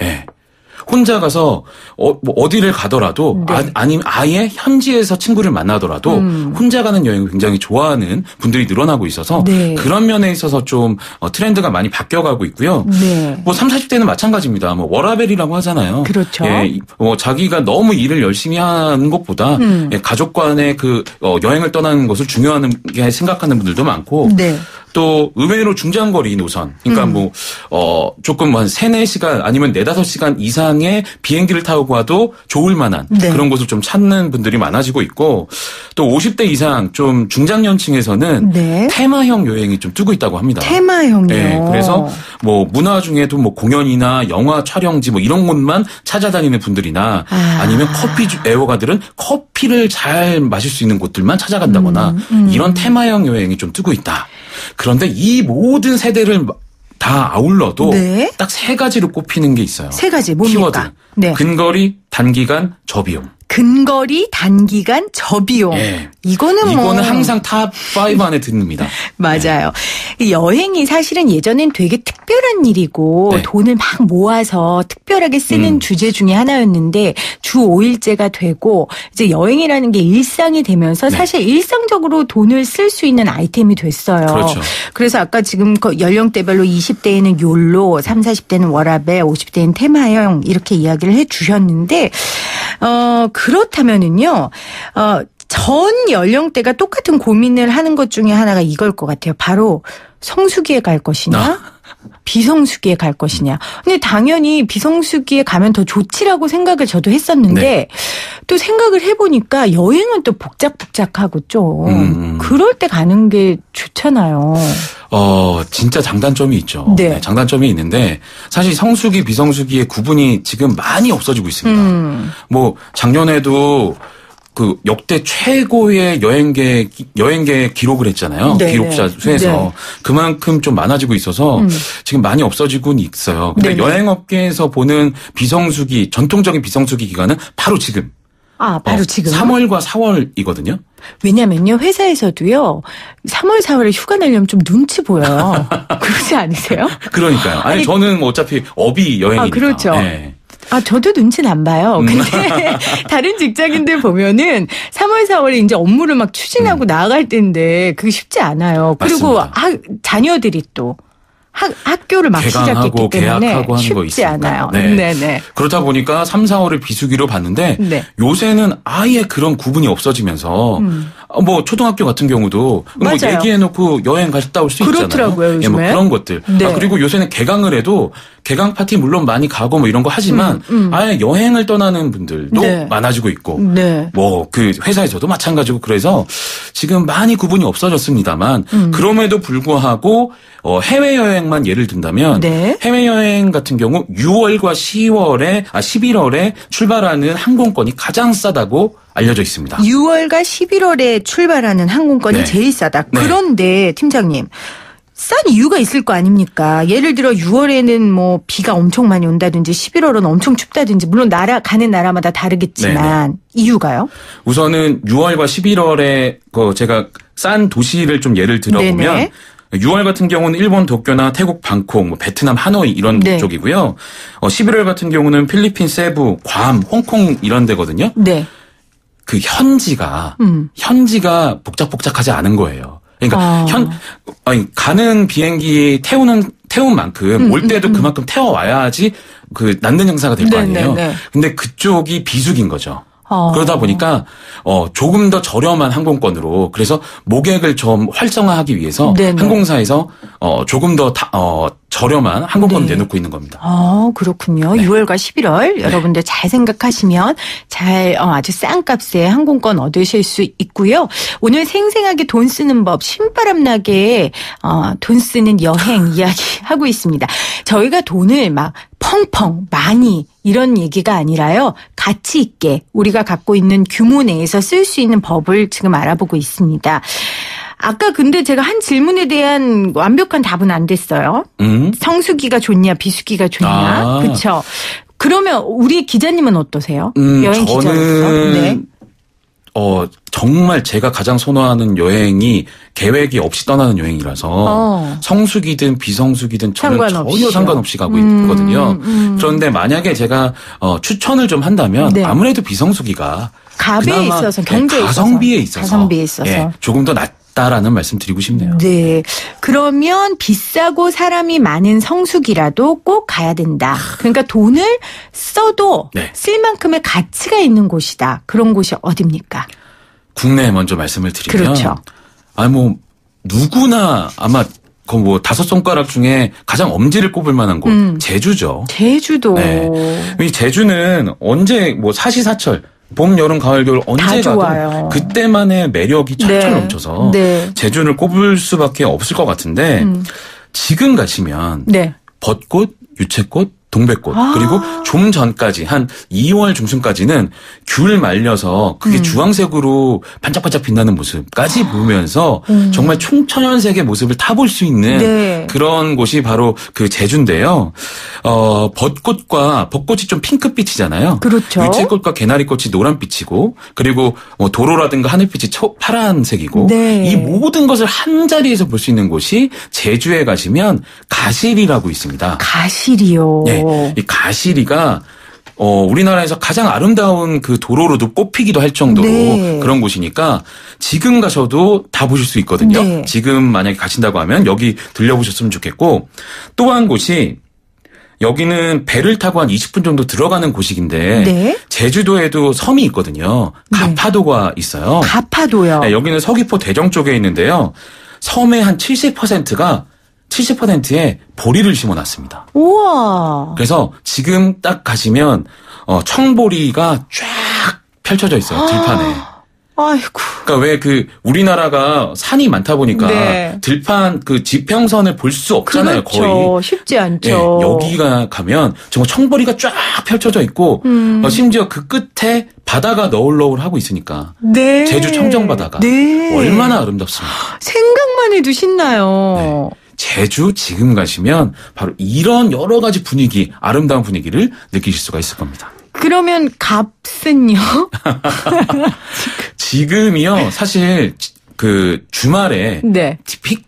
네. 혼자 가서 뭐 어디를 가더라도 네. 아니면 아예 현지에서 친구를 만나더라도 혼자 가는 여행을 굉장히 좋아하는 분들이 늘어나고 있어서 네. 그런 면에 있어서 좀 트렌드가 많이 바뀌어가고 있고요. 네. 뭐 30, 40대는 마찬가지입니다. 뭐 워라벨이라고 하잖아요. 그렇죠. 예, 뭐 자기가 너무 일을 열심히 하는 것보다 예, 가족 간의 그 여행을 떠나는 것을 중요하게 생각하는 분들도 많고 네. 또 의외로 중장거리 노선 그러니까 뭐 조금 한 3-4시간 아니면 4-5시간 이상의 비행기를 타고 가도 좋을 만한 네. 그런 곳을 좀 찾는 분들이 많아지고 있고 또 50대 이상 좀 중장년층에서는 네. 테마형 여행이 좀 뜨고 있다고 합니다. 테마형이요. 네, 그래서 뭐 문화 중에도 뭐 공연이나 영화 촬영지 뭐 이런 곳만 찾아다니는 분들이나 아니면 커피 애호가들은 커피를 잘 마실 수 있는 곳들만 찾아간다거나 이런 테마형 여행이 좀 뜨고 있다. 그런데 이 모든 세대를 다 아울러도 네. 딱 3가지로 꼽히는 게 있어요. 3가지 뭡니까? 키워드. 네. 근거리, 단기간, 저비용. 근거리, 단기간, 저비용. 예. 이거는 항상 탑 5 안에 듭니다. 맞아요. 이 여행이 사실은 예전엔 되게 특별한 일이고 네. 돈을 막 모아서 특별하게 쓰는 주제 중에 하나였는데 주 5일제가 되고 이제 여행이라는 게 일상이 되면서 사실 일상적으로 돈을 쓸 수 있는 아이템이 됐어요. 그렇죠. 그래서 아까 지금 연령대별로 20대에는 욜로, 30, 40대는 워라벨, 50대는 테마형 이렇게 이야기를 해 주셨는데 그렇다면은요. 전 연령대가 똑같은 고민을 하는 것 중에 하나가 이걸 것 같아요. 바로 성수기에 갈 것이냐, 비성수기에 갈 것이냐. 근데 당연히 비성수기에 가면 더 좋지라고 생각을 저도 했었는데 네. 또 생각을 해보니까 여행은 또 복작복작하고 좀 그럴 때 가는 게 좋잖아요. 진짜 장단점이 있죠. 네. 네, 장단점이 있는데 사실 성수기, 비성수기의 구분이 지금 많이 없어지고 있습니다. 뭐 작년에도 그 역대 최고의 여행계 기록을 했잖아요. 네, 기록자 수에서 네. 그만큼 좀 많아지고 있어서 지금 많이 없어지고는 있어요. 근데 네네. 여행업계에서 보는 비성수기, 전통적인 비성수기 기간은 바로 지금. 바로 지금. 3월과 4월이거든요. 왜냐면요, 회사에서도요, 3월, 4월에 휴가 내려면 좀 눈치 보여요. 그렇지 않으세요? 그러니까요. 아니 저는 뭐 어차피 업이 여행이니까. 그렇죠. 네. 저도 눈치는 안 봐요. 근데 다른 직장인들 보면은 3월, 4월에 이제 업무를 막 추진하고 나아갈 때인데 그게 쉽지 않아요. 그리고 맞습니다. 자녀들이 또 학교를 막 시작했기 개강하고 때문에 계약하고 하는 거 쉽지 있으니까. 않아요. 네. 네네. 그렇다 보니까 3, 4월을 비수기로 봤는데 네. 요새는 아예 그런 구분이 없어지면서 뭐 초등학교 같은 경우도 뭐 맞아요. 얘기해놓고 여행 갔다 올 수 그렇더라고요, 있잖아요. 예, 뭐 요즘에. 그런 것들. 네. 그리고 요새는 개강을 해도 개강 파티 물론 많이 가고 뭐 이런 거 하지만 아예 여행을 떠나는 분들도 네. 많아지고 있고 네. 뭐 그 회사에서도 마찬가지고 그래서 지금 많이 구분이 없어졌습니다만 그럼에도 불구하고 해외여행만 예를 든다면 네. 해외여행 같은 경우 6월과 11월에 출발하는 항공권이 가장 싸다고 알려져 있습니다. 6월과 11월에 출발하는 항공권이 네. 제일 싸다. 네. 그런데 팀장님. 싼 이유가 있을 거 아닙니까? 예를 들어 6월에는 뭐 비가 엄청 많이 온다든지 11월은 엄청 춥다든지 물론 가는 나라마다 다르겠지만 이유가요? 우선은 6월과 11월에 제가 싼 도시를 좀 예를 들어보면 네네. 6월 같은 경우는 일본 도쿄나 태국 방콕, 뭐 베트남 하노이 이런 네. 쪽이고요. 11월 같은 경우는 필리핀 세부, 괌, 홍콩 이런 데거든요. 네. 그 현지가 복작복작하지 않은 거예요. 그러니까 가는 비행기 태운 만큼 올 때도 그만큼 태워와야지 그 낳는 행사가 될 거 아니에요. 네네네. 근데 그쪽이 비수기인 거죠. 그러다 보니까 조금 더 저렴한 항공권으로 그래서 모객을 좀 활성화하기 위해서 네네. 항공사에서 조금 더 저렴한 항공권을 네. 내놓고 있는 겁니다. 그렇군요. 네. 6월과 11월 여러분들 잘 생각하시면 아주 싼 값에 항공권 얻으실 수 있고요. 오늘 생생하게 돈 쓰는 법, 신바람나게 돈 쓰는 여행 이야기 하고 있습니다. 저희가 돈을 막 펑펑 많이 이런 얘기가 아니라요. 가치 있게 우리가 갖고 있는 규모 내에서 쓸 수 있는 법을 지금 알아보고 있습니다. 아까 근데 제가 한 질문에 대한 완벽한 답은 안 됐어요. 성수기가 좋냐 비수기가 좋냐. 그렇죠. 그러면 우리 기자님은 어떠세요? 여행 기자로서. 저는 정말 제가 가장 선호하는 여행이 계획이 없이 떠나는 여행이라서 성수기든 비성수기든 저는 전혀 상관없이 가고 있거든요. 그런데 만약에 제가 추천을 좀 한다면 네. 아무래도 비성수기가 가성비에 있어서 경제에 가성비에 있어서 예, 조금 더 낫다라는 말씀 드리고 싶네요. 네. 그러면 비싸고 사람이 많은 성수기라도 꼭 가야 된다. 그러니까 돈을 써도 네. 쓸 만큼의 가치가 있는 곳이다. 그런 곳이 어딥니까? 국내에 먼저 말씀을 드리면 그렇죠. 누구나 아마 그 5손가락 중에 가장 엄지를 꼽을 만한 곳 제주죠. 제주도. 네. 이 제주는 언제 사시사철 봄, 여름, 가을, 겨울 언제 가도 그때만의 매력이 철철 넘쳐서 제주를 꼽을 수밖에 없을 것 같은데 지금 가시면 벚꽃, 유채꽃, 동백꽃 그리고 좀 전까지 한 2월 중순까지는 귤 말려서 그게 주황색으로 반짝반짝 빛나는 모습까지 보면서 정말 총천연색의 모습을 타볼 수 있는 그런 곳이 바로 그 제주인데요. 벚꽃이 좀 핑크빛이잖아요. 그렇죠. 유채꽃과 개나리꽃이 노란빛이고 그리고 도로라든가 하늘빛이 파란색이고 이 모든 것을 한 자리에서 볼 수 있는 곳이 제주에 가시면 가시리라고 있습니다. 가시리요. 네. 이 가시리가 우리나라에서 가장 아름다운 그 도로로도 꼽히기도 할 정도로 그런 곳이니까 지금 가셔도 다 보실 수 있거든요. 지금 만약에 가신다고 하면 여기 들려보셨으면 좋겠고 또 한 곳이 여기는 배를 타고 한 20분 정도 들어가는 곳인데 제주도에도 섬이 있거든요. 가파도가 있어요. 가파도요. 네, 여기는 서귀포 대정 쪽에 있는데요. 섬의 한 70%에 보리를 심어놨습니다. 우와. 그래서 지금 딱 가시면 청보리가 쫙 펼쳐져 있어요. 들판에. 아이고. 그러니까 왜 우리나라가 산이 많다 보니까 들판 지평선을 볼 수 없잖아요. 그렇죠. 거의. 쉽지 않죠. 네, 여기가 가면 정말 청보리가 쫙 펼쳐져 있고 심지어 그 끝에 바다가 너울너울하고 있으니까 제주 청정바다가 얼마나 아름답습니까. 생각만 해도 신나요. 제주 지금 가시면 바로 이런 여러 가지 분위기, 아름다운 분위기를 느끼실 수가 있을 겁니다. 그러면 값은요? 지금이요, 사실 주말에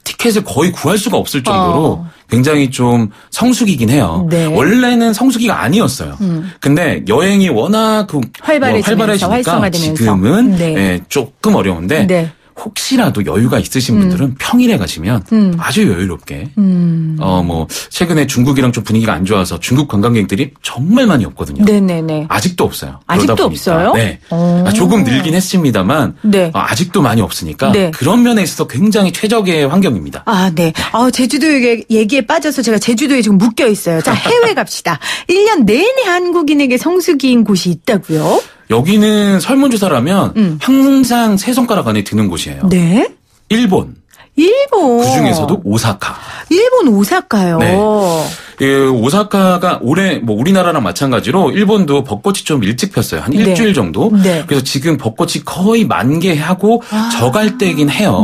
티켓을 거의 구할 수가 없을 정도로 굉장히 좀 성수기긴 해요. 원래는 성수기가 아니었어요. 근데 여행이 워낙 활발해지니까 지금은 조금 어려운데 혹시라도 여유가 있으신 분들은 평일에 가시면 아주 여유롭게 최근에 중국이랑 좀 분위기가 안 좋아서 중국 관광객들이 정말 많이 없거든요. 네네네. 아직도 없어요. 아직도 없어요? 네. 조금 늘긴 했습니다만 아직도 많이 없으니까 그런 면에 있어서 굉장히 최적의 환경입니다. 네. 제주도 얘기에 빠져서 제가 제주도에 지금 묶여 있어요. 자, 해외 갑시다. 1년 내내 한국인에게 성수기인 곳이 있다고요? 여기는 설문조사라면 항상 세 손가락 안에 드는 곳이에요. 네. 일본. 그중에서도 오사카. 일본 오사카요. 네. 오사카가 올해 우리나라랑 마찬가지로 일본도 벚꽃이 좀 일찍 폈어요. 한 일주일 정도. 그래서 지금 벚꽃이 거의 만개하고 저갈 때이긴 해요.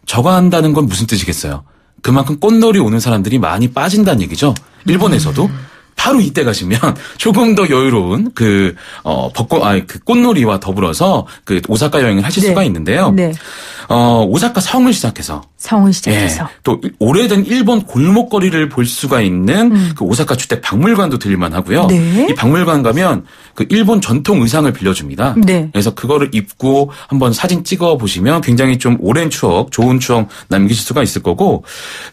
저가한다는 건 무슨 뜻이겠어요? 그만큼 꽃놀이 오는 사람들이 많이 빠진다는 얘기죠. 일본에서도. 바로 이때 가시면 조금 더 여유로운 꽃놀이와 더불어서 오사카 여행을 하실 수가 있는데요. 오사카 성을 시작해서 또 오래된 일본 골목거리를 볼 수가 있는 그 오사카 주택 박물관도 들릴만 하고요. 이 박물관 가면 그 일본 전통 의상을 빌려줍니다. 그래서 그거를 입고 한번 사진 찍어 보시면 굉장히 좀 오랜 추억, 좋은 추억 남기실 수가 있을 거고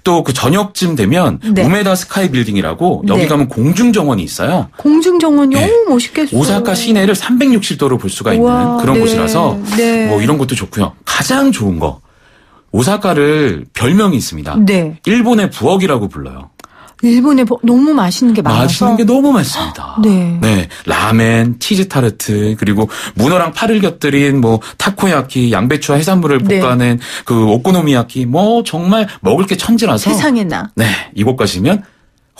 또 그 저녁쯤 되면 우메다 스카이 빌딩이라고 여기 가면 공중정원이 있어요. 공중정원이 멋있겠어요. 오사카 시내를 360도로 볼 수가 있는 그런 곳이라서 이런 것도 좋고요. 가장 좋은 거. 오사카를 별명이 있습니다. 일본의 부엌이라고 불러요. 일본에 너무 맛있는 게 많아서. 맛있는 게 너무 많습니다. 네. 네. 라멘, 치즈 타르트, 그리고 문어랑 파를 곁들인 뭐 타코야키, 양배추와 해산물을 네. 볶아낸 그 오코노미야키, 뭐 정말 먹을 게 천지라서. 세상에나. 네. 이곳 가시면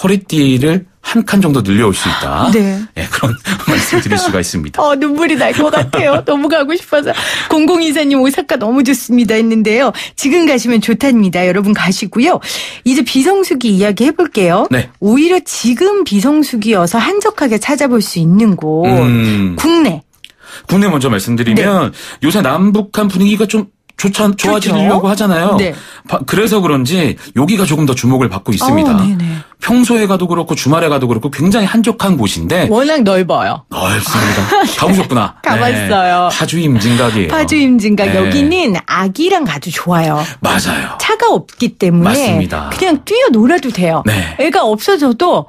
허리띠를 한 칸 정도 늘려올 수 있다. 네. 네, 그런 말씀 드릴 수가 있습니다. 눈물이 날 것 같아요. 너무 가고 싶어서. 0024님 오사카 너무 좋습니다 했는데요. 지금 가시면 좋답니다. 여러분 가시고요. 이제 비성수기 이야기 해볼게요. 네. 오히려 지금 비성수기여서 한적하게 찾아볼 수 있는 곳. 국내. 국내 먼저 말씀드리면 요새 남북한 분위기가 좀 좋아지려고 하잖아요. 네. 그래서 그런지 여기가 조금 더 주목을 받고 있습니다. 네네. 평소에 가도 그렇고 주말에 가도 그렇고 굉장히 한적한 곳인데 워낙 넓어요. 넓습니다. 가보셨구나. 가봤어요. 네. 파주 임진각이에요. 파주 임진각. 네. 여기는 아기랑 가도 좋아요. 맞아요. 차가 없기 때문에 맞습니다. 그냥 뛰어놀아도 돼요. 네. 애가 없어져도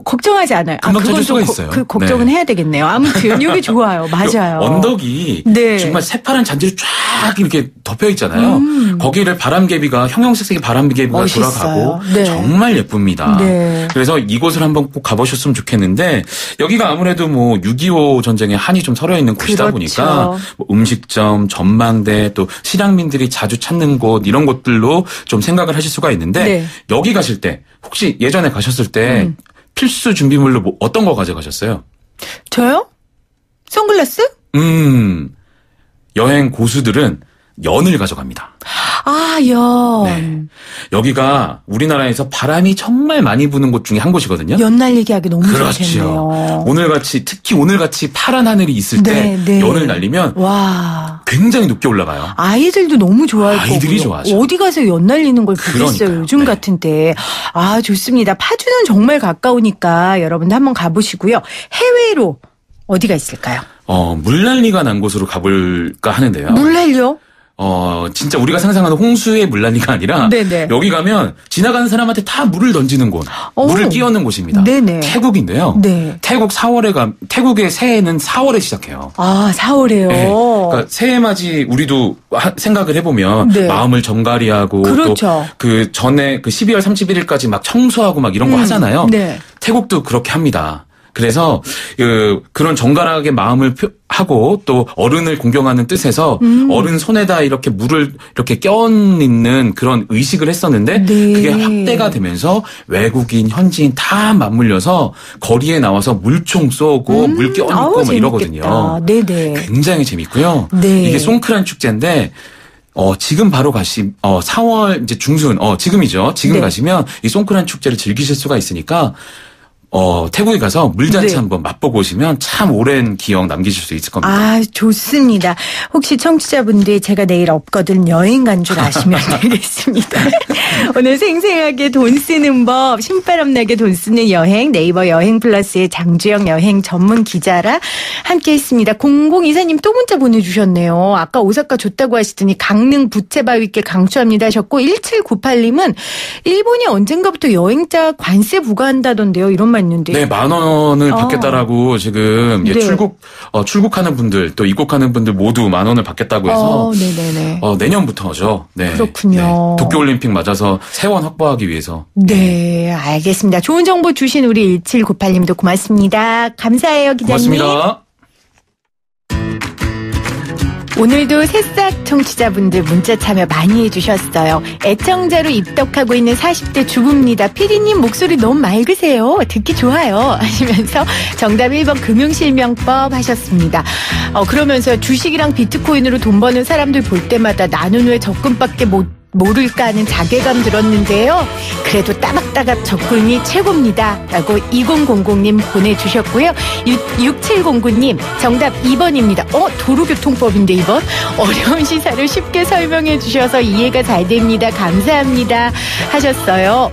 걱정하지 않아요. 금방 찾을 수가 좀 있어요. 걱정은 해야 되겠네요. 아무튼 여기 좋아요. 맞아요. 언덕이 네. 정말 새파란 잔디로 쫙 이렇게 덮여 있잖아요. 거기를 바람개비가 형형색색의 바람개비가 멋있어요. 돌아가고 네. 정말 예쁩니다. 네. 그래서 이곳을 한번 꼭 가보셨으면 좋겠는데 여기가 아무래도 뭐 6.25 전쟁에 한이 좀 서려 있는 곳이다 그렇죠. 보니까 뭐 음식점, 전망대, 또 실향민들이 자주 찾는 곳 이런 곳들로 좀 생각을 하실 수가 있는데 네. 여기 가실 때 혹시 예전에 가셨을 때 필수 준비물로 뭐 어떤 거 가져가셨어요? 저요? 선글라스? 여행 고수들은 연을 가져갑니다. 연. 네. 여기가 우리나라에서 바람이 정말 많이 부는 곳 중에 한 곳이거든요. 연 날리기 하기 너무 그렇죠. 좋겠네요. 특히 오늘같이 파란 하늘이 있을 때 네. 연을 날리면 와. 굉장히 높게 올라가요. 아이들도 너무 좋아할 거고요. 아이들이 좋아하죠. 어디 가서 연 날리는 걸 보겠어요. 그러니까요. 요즘 네. 같은 때. 좋습니다. 파주는 정말 가까우니까 여러분 한번 가보시고요. 해외로 어디가 있을까요? 물난리가 난 곳으로 가볼까 하는데요. 물 날려? 진짜 우리가 상상하는 홍수의 물난리가 아니라 네네. 여기 가면 지나가는 사람한테 다 물을 던지는 곳, 물을 끼얹는 곳입니다. 네네. 태국인데요. 네. 태국의 새해는 4월에 시작해요. 4월에요. 네. 그러니까 새해맞이 우리도 생각을 해보면 네. 마음을 정갈이하고 그렇죠. 또 그 전에 그 12월 31일까지 막 청소하고 막 이런 거 하잖아요. 네. 태국도 그렇게 합니다. 그래서 그런 정갈하게 마음을 하고 또 어른을 공경하는 뜻에서 어른 손에다 이렇게 물을 이렇게 껴얹는 그런 의식을 했었는데 네. 그게 확대가 되면서 외국인, 현지인 다 맞물려서 거리에 나와서 물총 쏘고 물 껴얹고 막 이러거든요. 네네. 굉장히 재밌고요. 네. 이게 송크란 축제인데 지금 바로 4월 이제 중순 지금이죠. 지금 네. 가시면 이 송크란 축제를 즐기실 수가 있으니까 태국에 가서 물잔치 네. 한번 맛보고 오시면 참 오랜 기억 남기실 수 있을 겁니다. 좋습니다. 혹시 청취자분들 제가 내일 없거든 여행 간 줄 아시면 되겠습니다. 오늘 생생하게 돈 쓰는 법, 신바람나게 돈 쓰는 여행, 네이버 여행 플러스의 장주영 여행 전문 기자라 함께 했습니다. 0024님 또 문자 보내주셨네요. 아까 오사카 좋다고 하시더니 강릉 부채바위길 강추합니다 하셨고 1798님은 일본이 언젠가부터 여행자 관세 부과한다던데요. 이런 말 있는데. 네, 10,000원을 받겠다라고 지금 네. 출국하는 분들 또 입국하는 분들 모두 10,000원을 받겠다고 해서 네네네. 내년부터죠. 네. 그렇군요. 네. 도쿄올림픽 맞아서 세원 확보하기 위해서. 네, 알겠습니다. 좋은 정보 주신 우리 1798님도 고맙습니다. 감사해요, 기자님. 고맙습니다. 오늘도 새싹 청취자분들 문자 참여 많이 해주셨어요. 애청자로 입덕하고 있는 40대 주부입니다. 피디님 목소리 너무 맑으세요. 듣기 좋아요. 하시면서 정답 1번 금융실명법 하셨습니다. 그러면서 주식이랑 비트코인으로 돈 버는 사람들 볼 때마다 나는 왜 적금밖에 모를까 하는 자괴감 들었는데요. 그래도 따박따박 적금이 최고입니다. 라고 2000님 보내주셨고요. 6709님 정답 2번입니다. 도로교통법인데 2번. 어려운 시사를 쉽게 설명해 주셔서 이해가 잘 됩니다. 감사합니다. 하셨어요.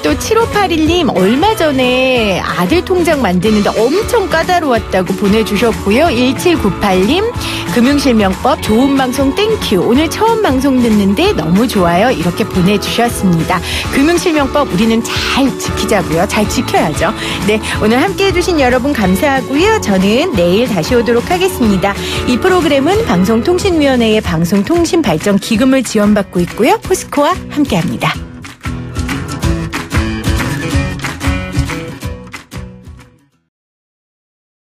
또 7581님 얼마 전에 아들 통장 만드는데 엄청 까다로웠다고 보내주셨고요. 1798님 금융실명법 좋은 방송 땡큐. 오늘 처음 방송 듣는데 너무 좋아요. 이렇게 보내주셨습니다. 금융실명법 우리는 잘 지키자고요. 잘 지켜야죠. 네, 오늘 함께해 주신 여러분 감사하고요. 저는 내일 다시 오도록 하겠습니다. 이 프로그램은 방송통신위원회의 방송통신발전기금을 지원받고 있고요. 포스코와 함께합니다.